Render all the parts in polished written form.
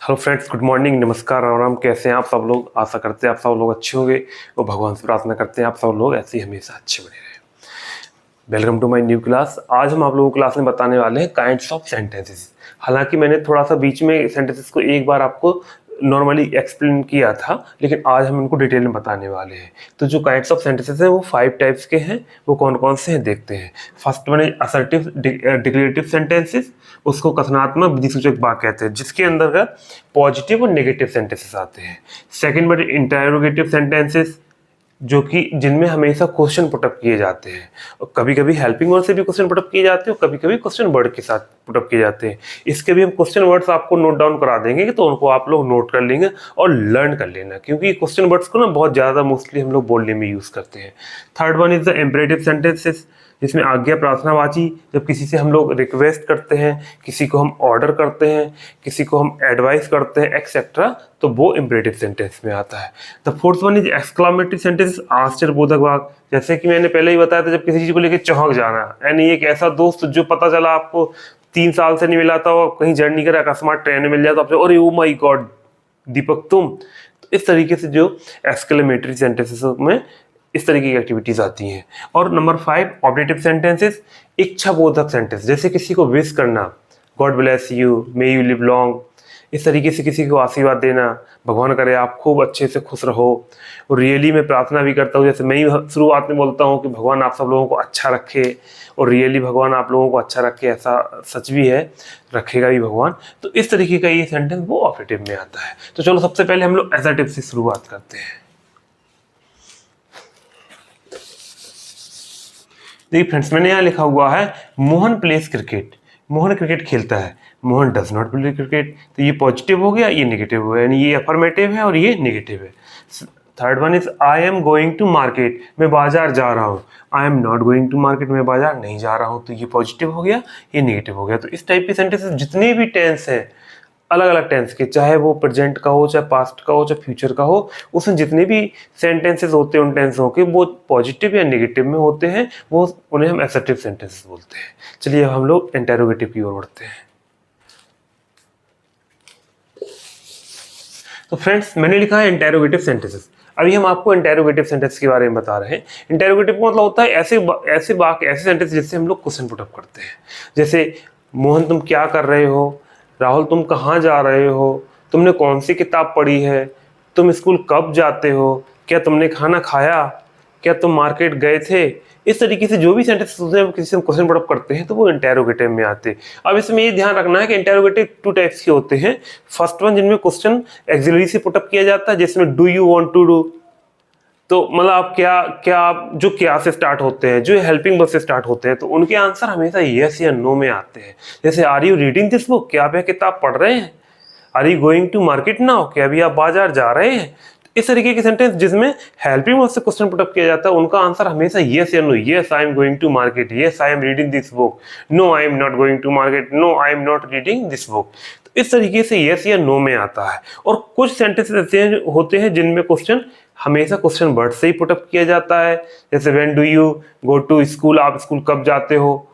Hello friends, good morning, नमस्कार, राम राम। कैसे हैं आप सब लोग? आशा करते हैं आप सब लोग अच्छे होंगे और भगवान से प्रार्थना करते हैं आप सब लोग ऐसे ही हमेशा अच्छे बने रहें। Welcome to my new class. आज हम आप लोगों को क्लास में बताने वाले हैं काइंड्स ऑफ सेंटेंसेस। हालांकि मैंने थोड़ा सा बीच में सेंटेंसेस को एक बार आपको नॉर्मली एक्सप्लेन किया था, लेकिन आज हम इनको डिटेल में बताने वाले हैं। तो जो काइंड्स ऑफ सेंटेंसेस हैं वो 5 टाइप्स के हैं। वो कौन कौन से हैं देखते हैं। फर्स्ट वन है असर्टिव डिक्लेरेटिव सेंटेंसेस, उसको कथनात्मक विधिसूचक वाक्य कहते हैं, जिसके अंतर्गत पॉजिटिव और नेगेटिव सेंटेंसेस आते हैं। सेकंड वन इंटरोगेटिव सेंटेंसेस, जो कि जिनमें हमेशा क्वेश्चन पुटअप किए जाते हैं, और कभी कभी हेल्पिंग वर्ड से भी क्वेश्चन पुटअप किए जाते हैं और कभी कभी क्वेश्चन वर्ड के साथ पुटअप किए जाते हैं। इसके भी हम क्वेश्चन वर्ड्स आपको नोट डाउन करा देंगे, तो उनको आप लोग नोट कर लेंगे और लर्न कर लेना, क्योंकि क्वेश्चन वर्ड्स को ना बहुत ज़्यादा मोस्टली हम लोग बोलने में यूज़ करते हैं। Third one is the imperative sentences, जिसमें आज्ञा प्रार्थनावाची, जब किसी से हम लोग रिक्वेस्ट करते हैं, किसी को हम ऑर्डर करते हैं, किसी को हम एडवाइस करते हैं एक्सेट्रा, तो वो इम्परेटिव सेंटेंस में आता है। The fourth one is exclamatory sentence, आश्चर्यबोधक वाक्य। जैसे कि मैंने पहले ही बताया था, जब किसी चीज को लेकर चौंक जाना, यानी एक ऐसा दोस्त जो पता चला आपको 3 साल से नहीं मिला था और कहीं जर्नी कर अकस्मात ट्रेन में मिल जाए तो आपसे अरे ओ माय गॉड दीपक तुम। तो इस तरीके से जो एक्सक्लेमेटरी सेंटेंसेस में इस तरीके की एक्टिविटीज आती हैं। और नंबर 5 ऑब्जेक्टिव सेंटेंसेस, इच्छा बोधक सेंटेंस, जैसे किसी को विश करना, God bless you, may you live long, इस तरीके से किसी को आशीर्वाद देना, भगवान करे आप खूब अच्छे से खुश रहो। और रियली मैं प्रार्थना भी करता हूँ, जैसे मैं ही शुरुआत में बोलता हूँ कि भगवान आप सब लोगों को अच्छा रखे, और रियली भगवान आप लोगों को अच्छा रखे, ऐसा सच भी है, रखेगा भी भगवान। तो इस तरीके का ये सेंटेंस वो ऑब्जेक्टिव में आता है। तो चलो सबसे पहले हम लोग एसर्टिव से शुरुआत करते हैं। देखिए फ्रेंड्स, मैंने यहाँ लिखा हुआ है Mohan place cricket. Mohan cricket खेलता है, Mohan does not play cricket. तो ये पॉजिटिव हो गया, ये नेगेटिव हो गया, यानी ये अफर्मेटिव है और ये नेगेटिव है। Third one is I am going to market, मैं बाजार जा रहा हूँ। I am not going to market, मैं बाजार नहीं जा रहा हूँ। तो ये पॉजिटिव हो गया, ये नेगेटिव हो गया। तो इस टाइप के सेंटेंसेस जितने भी टेंस हैं, अलग अलग टेंस के, चाहे वो प्रेजेंट का हो, चाहे पास्ट का हो, चाहे फ्यूचर का हो, उसमें जितने भी सेंटेंसेस होते हैं उन टेंसों के, वो पॉजिटिव या नेगेटिव में होते हैं, वो उन्हें हम असर्टिव सेंटेंसेस बोलते हैं। चलिए अब हम लोग इंटरोगेटिव की ओर बढ़ते हैं। तो फ्रेंड्स, मैंने लिखा है इंटरोगेटिव सेंटेंसेस। अभी हम आपको इंटरोगेटिव सेंटेंस के बारे में बता रहे हैं। इंटरोगेटिव का मतलब होता है ऐसे सेंटेंस जिससे हम लोग क्वेश्चन पुटअप करते हैं। जैसे मोहन तुम क्या कर रहे हो, राहुल तुम कहाँ जा रहे हो, तुमने कौन सी किताब पढ़ी है, तुम स्कूल कब जाते हो, क्या तुमने खाना खाया, क्या तुम मार्केट गए थे। इस तरीके से जो भी सेंटेंस होते हैं किसी से हम क्वेश्चन पुटअप करते हैं तो वो इंटरोगेटिव में आते हैं। अब इसमें ये ध्यान रखना है कि इंटरोगेटिव 2 टाइप्स के होते हैं। फर्स्ट वन जिनमें क्वेश्चन एक्सिलरी से पुटअप किया जाता है, जिसमें do you want to do, तो मतलब आप क्या जो क्या से स्टार्ट होते हैं, जो हेल्पिंग वर्ब से स्टार्ट होते हैं, तो उनके आंसर हमेशा यस या नो में आते हैं। जैसे are you reading this book, क्या आप यह किताब पढ़ रहे हैं। Are you going to market now, क्या अभी आप बाजार जा रहे हैं। इस तरीके के सेंटेंस जिसमें हेल्पिंग वर्ब से क्वेश्चन पुटअप किया जाता है, उनका आंसर हमेशा यस या no. Yes I am going to market, yes I am reading this book, no I am not going to market, no I am not reading this book. तो इस तरीके से यस या नो में आता है। और कुछ सेंटेंसेस ऐसे होते हैं जिनमें क्वेश्चन हमेशा क्वेश्चन वर्ड से ही पुटअप किया जाता है। जैसे when do you go to school, आप स्कूल कब जाते हो।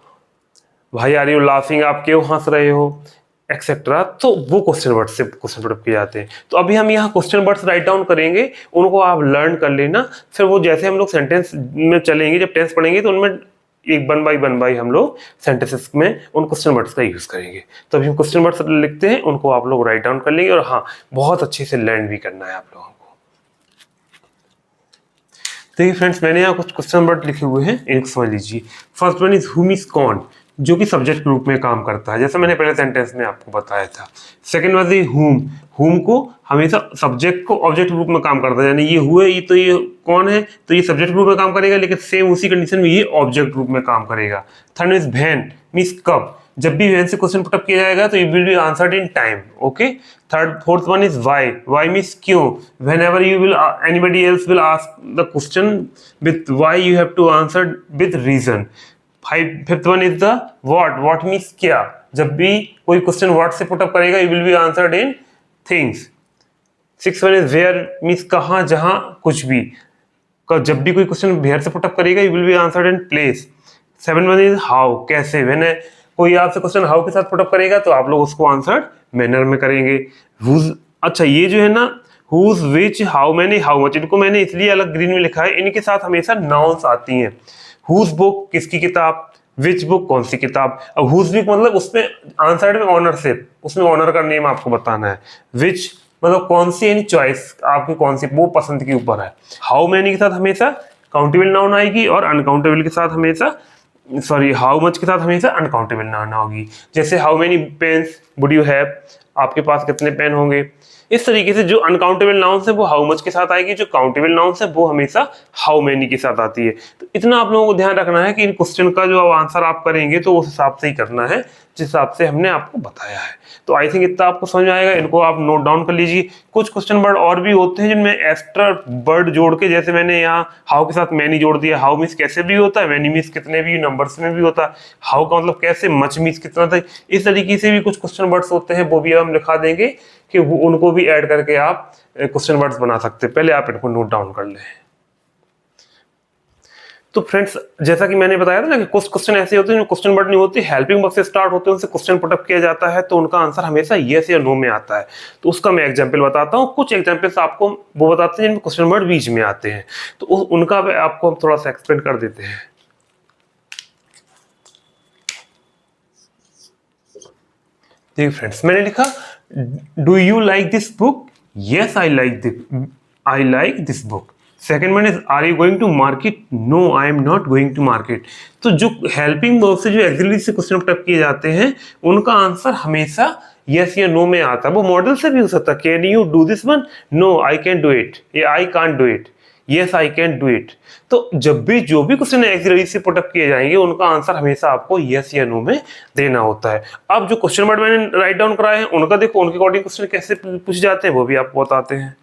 भाई आर यू लाफिंग, आप क्यों हंस रहे हो, एक्सेट्रा। तो वो क्वेश्चन वर्ड से क्वेश्चन पुटअप किए जाते हैं। तो अभी हम यहाँ क्वेश्चन वर्ड्स राइट डाउन करेंगे, उनको आप लर्न कर लेना। फिर वो जैसे हम लोग सेंटेंस में चलेंगे, जब टेंस पढ़ेंगे तो उनमें एक वन बाई हम लोग सेंटेंसेस में उन क्वेश्चन वर्ड्स का यूज करेंगे। तो अभी हम क्वेश्चन वर्ड्स लिखते हैं, उनको आप लोग राइट डाउन कर लेंगे। और हाँ, बहुत अच्छे से लर्न भी करना है आप लोगों को। देखिए फ्रेंड्स, मैंने यहाँ कुछ क्वेश्चन वर्ड लिखे हुए हैं, एक समझ लीजिए। फर्स्ट वन इज हुम इज कौन, जो कि सब्जेक्ट के रूप में काम करता है, जैसा मैंने पहले सेंटेंस में आपको बताया था। सेकंड वन इज हुम, हुम को हमेशा सब्जेक्ट को ऑब्जेक्ट के रूप में काम करता है, यानी ये हुए, ये तो ये कौन है, तो ये सब्जेक्ट रूप में काम करेगा, लेकिन सेम उसी कंडीशन में ये ऑब्जेक्ट रूप में काम करेगा। थर्ड इज व्हेन, मींस कब, जब भी व्हेन से क्वेश्चन पुटअप किया जाएगा तो it will be answered in time. Okay. Fourth one is why, why means क्यों, whenever you will anybody else will ask the question with why, you have to answer with reason. Fifth one is the what means क्या, जब भी कोई question what से put up करेगा you will be answered in things. Six one is where means कहाँ, जहां, कुछ भी, जब भी कोई क्वेश्चन वेयर से पुटअप करेगा you will be answered in place. Seven one is how, कैसे, व्हेन कोई आपसे क्वेश्चन हाउ के साथ पुटअप करेगा तो आप लोग उसको आंसर मैनर में करेंगे। हुज, अच्छा ये जो है ना whose, which, how many, how much, इनको मैंने इसलिए अलग ग्रीन में लिखा है, इनके साथ हमेशा नाउन्स आती हैं। हुज बुक किसकी किताब, विच बुक कौन सी किताब। अब हुज बुक मतलब उसमें आंसर में ऑनरशिप, उसमें ऑनर का नेम आपको बताना है। विच मतलब कौन सी, यानी चॉइस आपकी कौन सी, वो पसंद के ऊपर है। हाउ मैनी के साथ हमेशा काउंटेबल नाउन आएगी और अनकाउंटेबल के साथ हमेशा, सॉरी हाउ मच के साथ हमेशा अनकाउंटेबल नाउन होगी। जैसे how many pens would you have, आपके पास कितने पेन होंगे। इस तरीके से जो अनकाउंटेबल नाउन्स है वो हाउ मच के साथ आएगी, जो काउंटेबल नाउन्स है वो हमेशा हाउ मेनी के साथ आती है। तो इतना आप लोगों को ध्यान रखना है कि इन क्वेश्चन का जो आंसर आप करेंगे तो उस हिसाब से ही करना है जिस हिसाब से हमने आपको बताया है। तो आई थिंक इतना आपको समझ आएगा, इनको आप नोट डाउन कर लीजिए। कुछ क्वेश्चन वर्ड और भी होते हैं जिनमें एक्स्ट्रा वर्ड जोड़ के, जैसे मैंने यहाँ हाउ के साथ मैनी जोड़ दिया। हाउ मीन्स कैसे भी होता है, मैनी मीन्स कितने भी, नंबर्स में भी होता है। हाउ का मतलब कैसे, मच मीन्स कितना था। इस तरीके से भी कुछ क्वेश्चन वर्ड्स होते हैं, वो भी हम लिखा देंगे कि वो उनको भी ऐड करके आप क्वेश्चन वर्ड्स बना सकते हैं। पहले आप इनको नोट डाउन कर लें। तो फ्रेंड्स जैसा कि मैंने बताया था ना कि कुछ क्वेश्चन ऐसे होते हैं जो क्वेश्चन वर्ड नहीं होती, हेल्पिंग वर्ब से स्टार्ट होते हैं, उनसे क्वेश्चन पुटअप किया जाता है तो उनका आंसर हमेशा यस या नो में आता है। तो उसका मैं एग्जांपल बताता हूँ। कुछ एग्जांपल्स आपको वो बताते हैं जिनमें क्वेश्चन वर्ड बीच में आते हैं, तो उनका आपको हम थोड़ा सा एक्सप्लेन कर देते हैं। देखिए फ्रेंड्स, मैंने लिखा do you like this book, yes I like this book. Second one is are you going to market, no I am not going to market. तो जो हेल्पिंग वर्ब से जो एक्सिलरी से क्वेश्चन पुटअप किए जाते हैं उनका आंसर हमेशा यस या नो में आता है। वो मॉडल से भी हो सकता है, can you do this one, no I can do it, या I can't do it, yes I can do it. तो जब भी जो भी क्वेश्चन एक्सिलरी से पुटअप किए जाएंगे उनका आंसर हमेशा आपको यस या नो में देना होता है। अब जो क्वेश्चन वर्ड मैंने राइट डाउन कराए हैं उनका देखो, उनके अकॉर्डिंग क्वेश्चन कैसे पूछे जाते हैं वो भी आपको बताते हैं।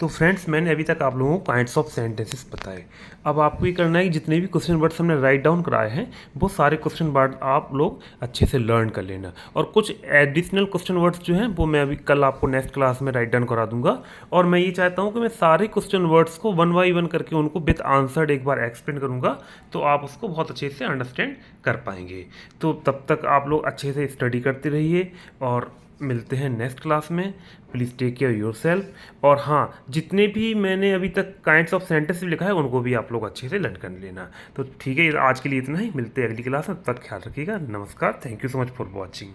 तो फ्रेंड्स मैंने अभी तक आप लोगों को काइंड्स ऑफ सेंटेंसेस बताए। अब आपको ये करना है कि जितने भी क्वेश्चन वर्ड्स हमने राइट डाउन कराए हैं वो सारे क्वेश्चन वर्ड आप लोग अच्छे से लर्न कर लेना, और कुछ एडिशनल क्वेश्चन वर्ड्स जो हैं वो मैं अभी कल आपको नेक्स्ट क्लास में राइट डाउन करा दूंगा। और मैं ये चाहता हूँ कि मैं सारे क्वेश्चन वर्ड्स को वन बाई वन करके उनको विद आंसर्ड एक बार एक्सप्लेन करूँगा, तो आप उसको बहुत अच्छे से अंडरस्टैंड कर पाएंगे। तो तब तक आप लोग अच्छे से स्टडी करते रहिए और मिलते हैं नेक्स्ट क्लास में। Please take care yourself. और हाँ, जितने भी मैंने अभी तक काइंड्स ऑफ सेंटेंस लिखा है उनको भी आप लोग अच्छे से लर्न कर लेना। तो ठीक है, आज के लिए इतना ही, मिलते हैं अगली क्लास में, तब तक ख्याल रखिएगा। नमस्कार, thank you so much for watching.